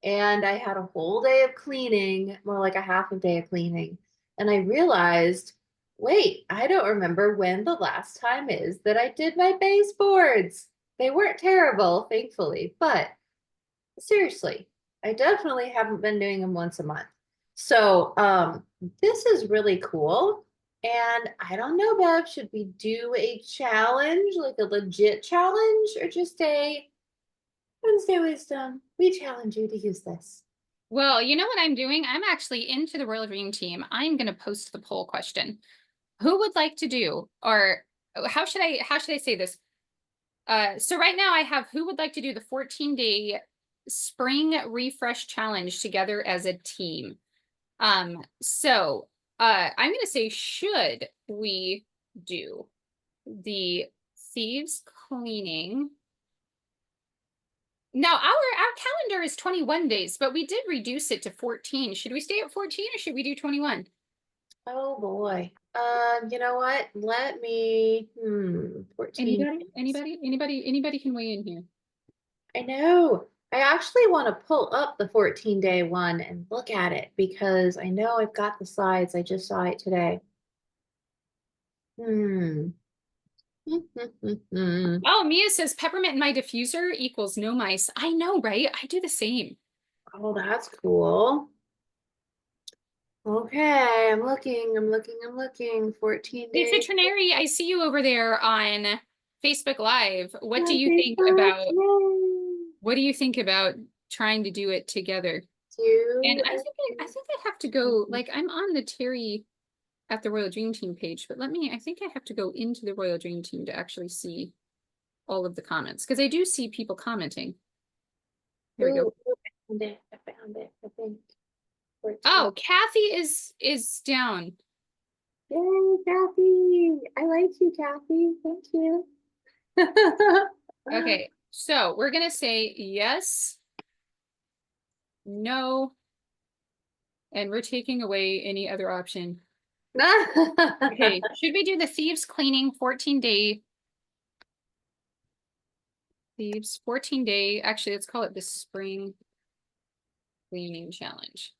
and I had a whole day of cleaning, more like a half a day of cleaning, and I realized Wait, I don't remember when the last time is that I did my baseboards. They weren't terrible, thankfully, but seriously, I definitely haven't been doing them once a month. So, this is really cool. And I don't know, Bev, should we do a challenge, like a legit challenge, or just a Wednesday wisdom? We challenge you to use this. Well, you know what I'm doing? I'm actually into the Royal Dream Team. I'm going to post the poll question. Who would like to do, or how should I say this? So right now I have who would like to do the 14-day spring refresh challenge together as a team. So I'm going to say, should we do the thieves cleaning? Now our calendar is 21 days, but we did reduce it to 14. Should we stay at 14 or should we do 21? Oh boy. You know what? Let me 14 days. Anybody can weigh in here. I know. I actually want to pull up the 14-day one and look at it because I know I've got the slides. I just saw it today. Hmm. Oh, Mia says peppermint in my diffuser equals no mice. I know, right? I do the same. Oh, that's cool. Okay, I'm looking. 14 Hey, days. Citronary, I see you over there on Facebook Live. What do On you think Facebook. about Yay. what do you think about trying to do it together? And I think I have to go, like I'm on the Terry at the Royal Dream Team page, but I think I have to go into the Royal Dream Team to actually see all of the comments because I do see people commenting. Here we go. Ooh, I found it. I think 14. Oh, Kathy is down. Yay, Kathy. I like you, Kathy. Thank you. Okay, so we're gonna say yes, no, and we're taking away any other option. Okay, should we do the thieves cleaning 14-day thieves 14-day? Actually, let's call it the spring cleaning challenge.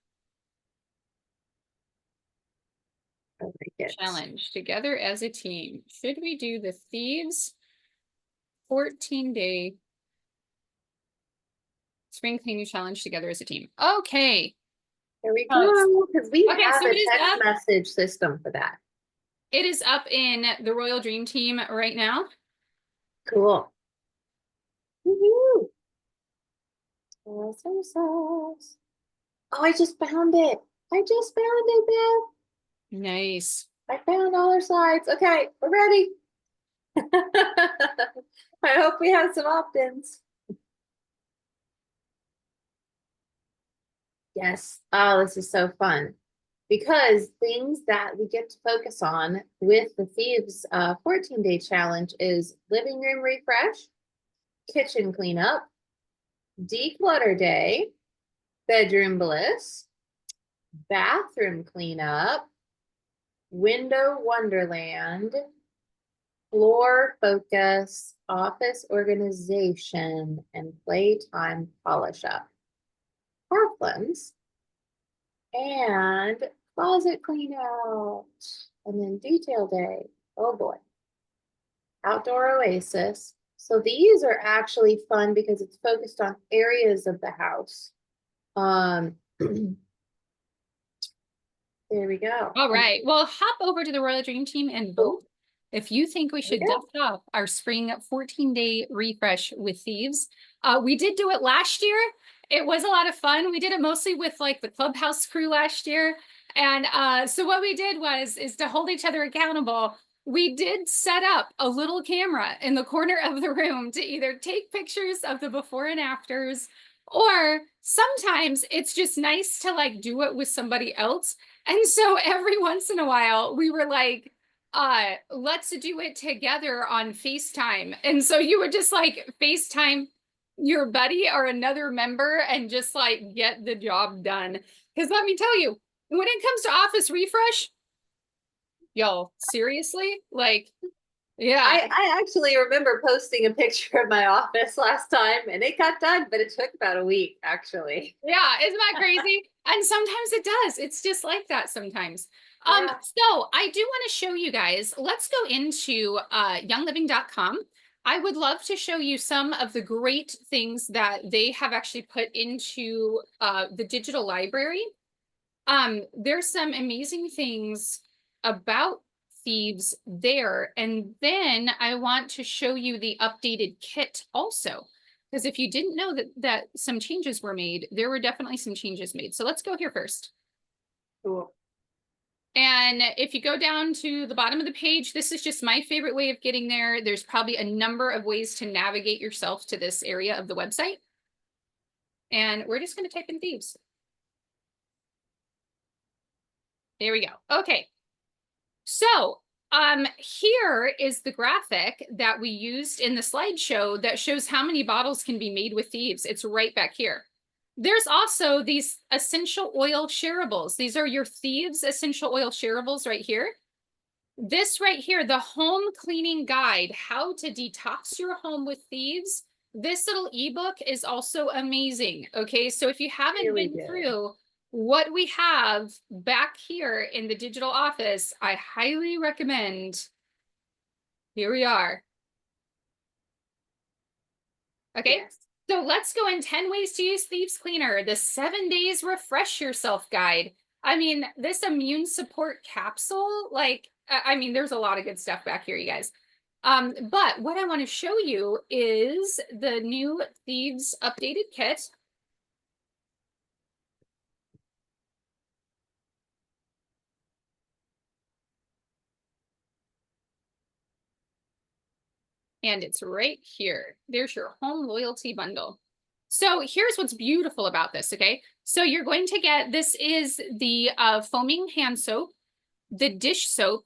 I like it. Challenge together as a team. Should we do the thieves 14-day spring cleaning challenge together as a team? Okay. There we go. Because we Okay, have so a it is text up. message system for that. It is up in the Royal Dream Team right now. Cool. Woohoo. Awesome sauce. Oh, I just found it. I just found it, Beth. Nice. I found all our slides. Okay, we're ready. I hope we have some opt-ins. Yes. Oh, this is so fun. Because things that we get to focus on with the Thieves 14-day challenge is living room refresh, kitchen cleanup, declutter day, bedroom bliss, bathroom cleanup, window wonderland, floor focus, office organization, and playtime polish up. Parklands, and closet clean out, and then detail day. Oh boy. Outdoor oasis. So these are actually fun because it's focused on areas of the house. There we go. All right. Well, hop over to the Royal Dream Team and vote if you think we should dust off our spring 14-day refresh with Thieves. We did do it last year. It was a lot of fun. We did it mostly with like the clubhouse crew last year. And so what we did is to hold each other accountable. We did set up a little camera in the corner of the room to either take pictures of the before and afters, or sometimes it's just nice to like do it with somebody else. And so every once in a while we were like, let's do it together on FaceTime. And so you would just like FaceTime your buddy or another member and just like get the job done. Because let me tell you, when it comes to office refresh, y'all, seriously, like Yeah. I actually remember posting a picture of my office last time and it got done, but it took about a week actually. Yeah, isn't that crazy? And sometimes it does. It's just like that sometimes. Yeah. So I do want to show you guys. Let's go into youngliving.com. I would love to show you some of the great things that they have actually put into the digital library. There's some amazing things about Thieves there. And then I want to show you the updated kit also. Because if you didn't know that some changes were made, there were definitely some changes made. So let's go here first. Cool. And if you go down to the bottom of the page, this is just my favorite way of getting there. There's probably a number of ways to navigate yourself to this area of the website. And we're just going to type in Thieves. There we go. Okay. So here is the graphic that we used in the slideshow that shows how many bottles can be made with Thieves. It's right back here. There's also these essential oil shareables. These are your Thieves essential oil shareables right here. This right here, the home cleaning guide, how to detox your home with Thieves. This little ebook is also amazing. Okay, so if you haven't Really been good. through what we have back here in the digital office, I highly recommend. Here we are. Okay, Yes. so let's go in 10 ways to use Thieves Cleaner, the 7 days refresh yourself guide. I mean, this immune support capsule, like, I mean, there's a lot of good stuff back here, you guys. But what I want to show you is the new Thieves updated kit. And it's right here. There's your home loyalty bundle. So here's what's beautiful about this, okay? So you're going to get, this is the foaming hand soap, the dish soap,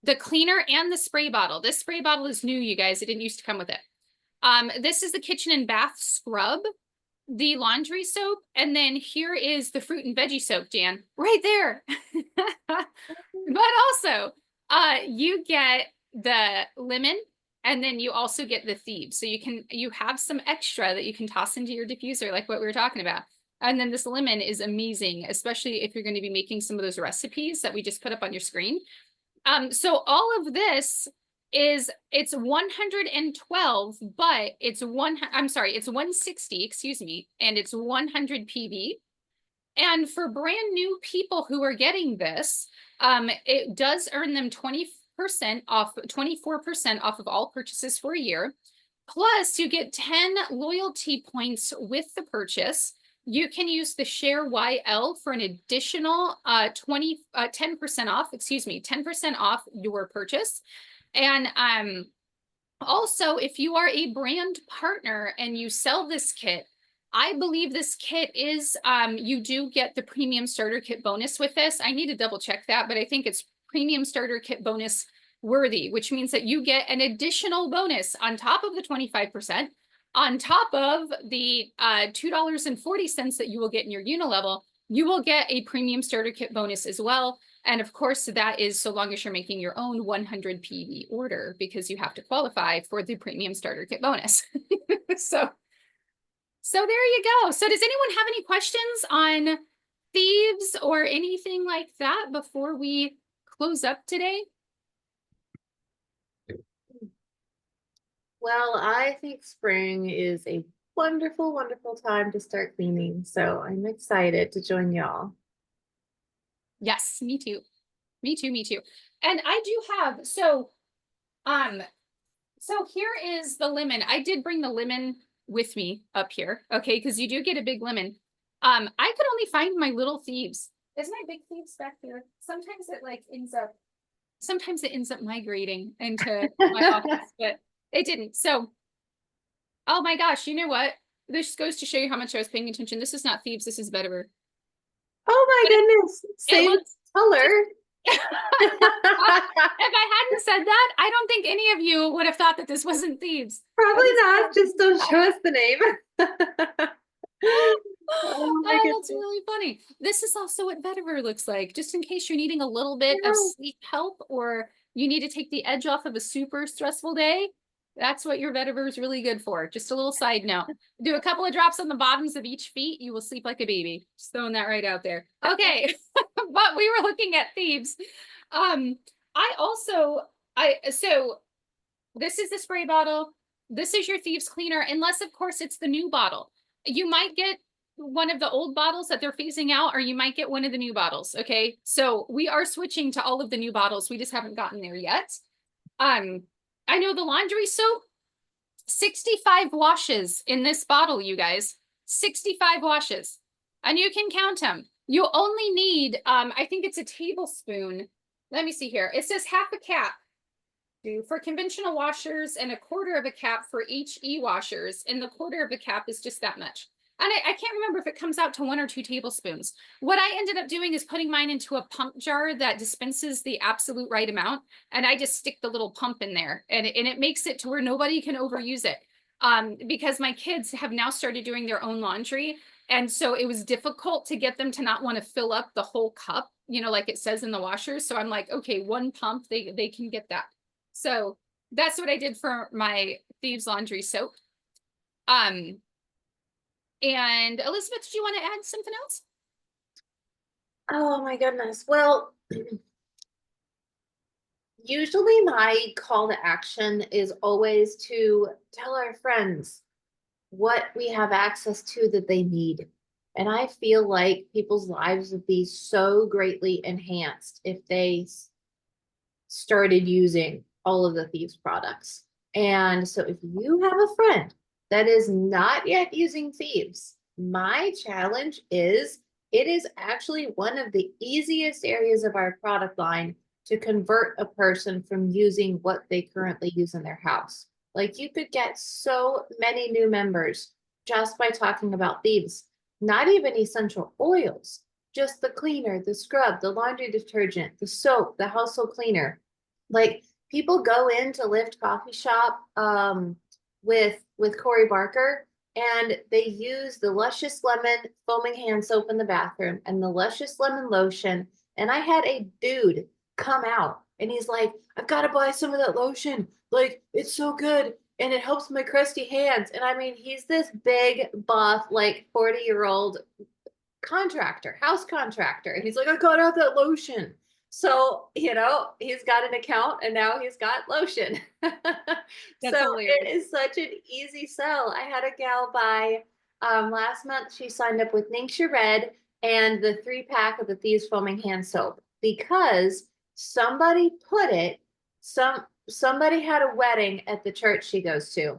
the cleaner, and the spray bottle. This spray bottle is new, you guys. It didn't used to come with it. This is the kitchen and bath scrub, the laundry soap, and then here is the fruit and veggie soap, Jan, right there. But also, you get the lemon, and then you also get the Thieves. So you have some extra that you can toss into your diffuser, like what we were talking about. And then this lemon is amazing, especially if you're going to be making some of those recipes that we just put up on your screen. So all of this is, it's 112, but it's it's 160, excuse me, and it's 100 PV. And for brand new people who are getting this, it does earn them 20% off, 24% off of all purchases for a year. Plus, you get 10 loyalty points with the purchase. You can use the Share YL for an additional 10% off, excuse me, 10% off your purchase. And also, if you are a brand partner and you sell this kit, I believe this kit is, you do get the premium starter kit bonus with this. I need to double check that, but I think it's premium starter kit bonus worthy, which means that you get an additional bonus on top of the 25%, on top of the $2.40 that you will get in your Unilevel. You will get a premium starter kit bonus as well. And of course, that is so long as you're making your own 100 PV order, because you have to qualify for the premium starter kit bonus. So there you go. So does anyone have any questions on Thieves or anything like that before we close up today? Well, I think spring is a wonderful, wonderful time to start cleaning. So I'm excited to join y'all. Yes, me too. Me too, me too. And I do have, so here is the lemon. I did bring the lemon with me up here, okay, because you do get a big lemon. I could only find my little Thieves. Is my big Thieves back here? Sometimes it ends up migrating into my office, but it didn't. So, oh my gosh, you know what? This goes to show you how much I was paying attention. This is not Thieves, this is Vetiver. Oh my goodness, same color. If I hadn't said that, I don't think any of you would have thought that this wasn't Thieves. Probably not, just don't show us the name. Oh, that's really funny. This is also what Vetiver looks like, just in case you're needing a little bit of sleep help, or you need to take the edge off of a super stressful day, that's what your vetiver is really good for. Just a little side note. Do a couple of drops on the bottoms of each feet, you will sleep like a baby. Just throwing that right out there. Okay, but we were looking at Thieves. I also, so this is the spray bottle. This is your Thieves cleaner, unless of course it's the new bottle. You might get one of the old bottles that they're phasing out, or you might get one of the new bottles. Okay, so we are switching to all of the new bottles. We just haven't gotten there yet. I know the laundry soap, 65 washes in this bottle, you guys. 65 washes. And you can count them. You only need, I think it's a tablespoon. Let me see here. It says half a cap for conventional washers and a quarter of a cap for each e-washers. And the quarter of a cap is just that much. And I can't remember if it comes out to 1 or 2 tablespoons. What I ended up doing is putting mine into a pump jar that dispenses the absolute right amount. And I just stick the little pump in there, and it makes it to where nobody can overuse it. Because my kids have now started doing their own laundry. And so it was difficult to get them to not want to fill up the whole cup, you know, like it says in the washers. So I'm like, okay, 1 pump, they can get that. So that's what I did for my Thieves laundry soap. And Elizabeth, did you want to add something else? Oh my goodness. Well, usually my call to action is always to tell our friends what we have access to that they need. And I feel like people's lives would be so greatly enhanced if they started using all of the Thieves products. And so if you have a friend that is not yet using Thieves, my challenge is it is actually one of the easiest areas of our product line to convert a person from using what they currently use in their house. Like you could get so many new members just by talking about Thieves, not even essential oils, just the cleaner, the scrub, the laundry detergent, the soap, the household cleaner. Like people go in to Lift Coffee Shop with Corey Barker, and they use the Luscious Lemon foaming hand soap in the bathroom and the Luscious Lemon lotion. And I had a dude come out and he's like, I've got to buy some of that lotion. Like, it's so good. And it helps my crusty hands. And I mean, he's this big, buff, like 40-year-old contractor, house contractor. And he's like, I gotta have that lotion. So, you know, he's got an account and now he's got lotion. That's So hilarious. it is such an easy sell. I had a gal buy last month, she signed up with Ningxia Red and the 3-pack of the Thieves foaming hand soap because somebody put it, somebody had a wedding at the church she goes to,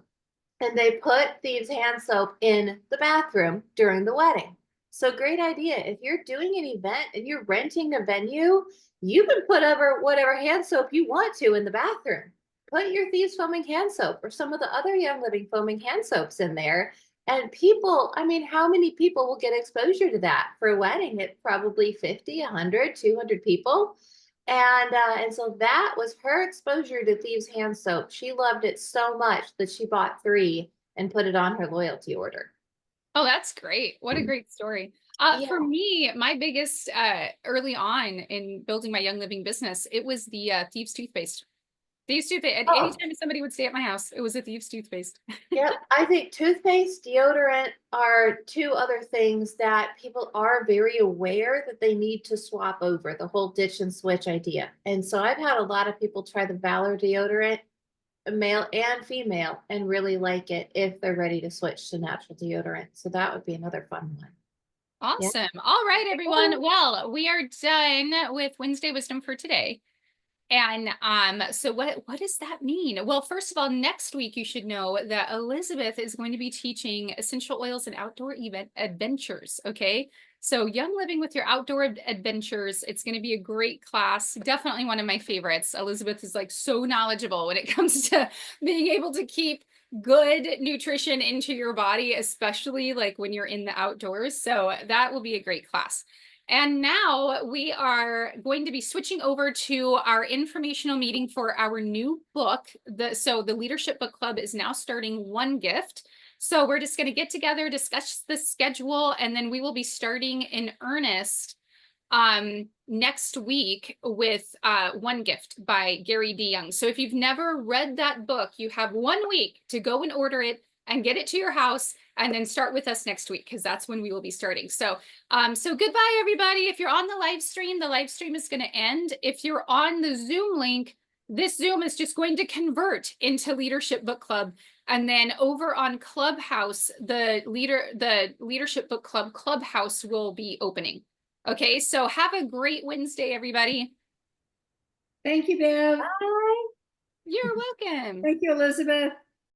and they put Thieves hand soap in the bathroom during the wedding. So great idea. If you're doing an event and you're renting a venue, you can put over whatever hand soap you want to in the bathroom. Put your Thieves foaming hand soap or some of the other Young Living foaming hand soaps in there. And people, I mean, how many people will get exposure to that for a wedding? It probably 50, 100, 200 people. And so that was her exposure to Thieves hand soap. She loved it so much that she bought 3 and put it on her loyalty order. Oh, that's great. What a great story. Yeah. For me, my biggest early on in building my Young Living business, it was the Thieves toothpaste. Thieves toothpaste. Oh. Anytime somebody would stay at my house, it was a Thieves toothpaste. Yep. I think toothpaste, deodorant are 2 other things that people are very aware that they need to swap over, the whole ditch and switch idea. And so I've had a lot of people try the Valor deodorant, male and female, and really like it if they're ready to switch to natural deodorant. So that would be another fun one. Awesome. All right, everyone. Well, we are done with Wednesday Wisdom for today. And so what does that mean? Well, first of all, next week you should know that Elizabeth is going to be teaching essential oils and outdoor event adventures. Okay. So Young Living with your outdoor adventures. It's going to be a great class. Definitely one of my favorites. Elizabeth is like so knowledgeable when it comes to being able to keep good nutrition into your body, especially like when you're in the outdoors. So that will be a great class. And now we are going to be switching over to our informational meeting for our new book. So the Leadership Book Club is now starting One Gift. So we're just going to get together, discuss the schedule, and then we will be starting in earnest next week with One Gift by Gary D. Young. So if you've never read that book, you have 1 week to go and order it and get it to your house, and then start with us next week, because that's when we will be starting. So so goodbye, everybody. If you're on the live stream is going to end. If you're on the Zoom link, this Zoom is just going to convert into Leadership Book Club. And then over on Clubhouse, the Leadership Book Club Clubhouse will be opening. Okay, so have a great Wednesday, everybody. Thank you, Bev. Bye. You're welcome. Thank you, Elizabeth.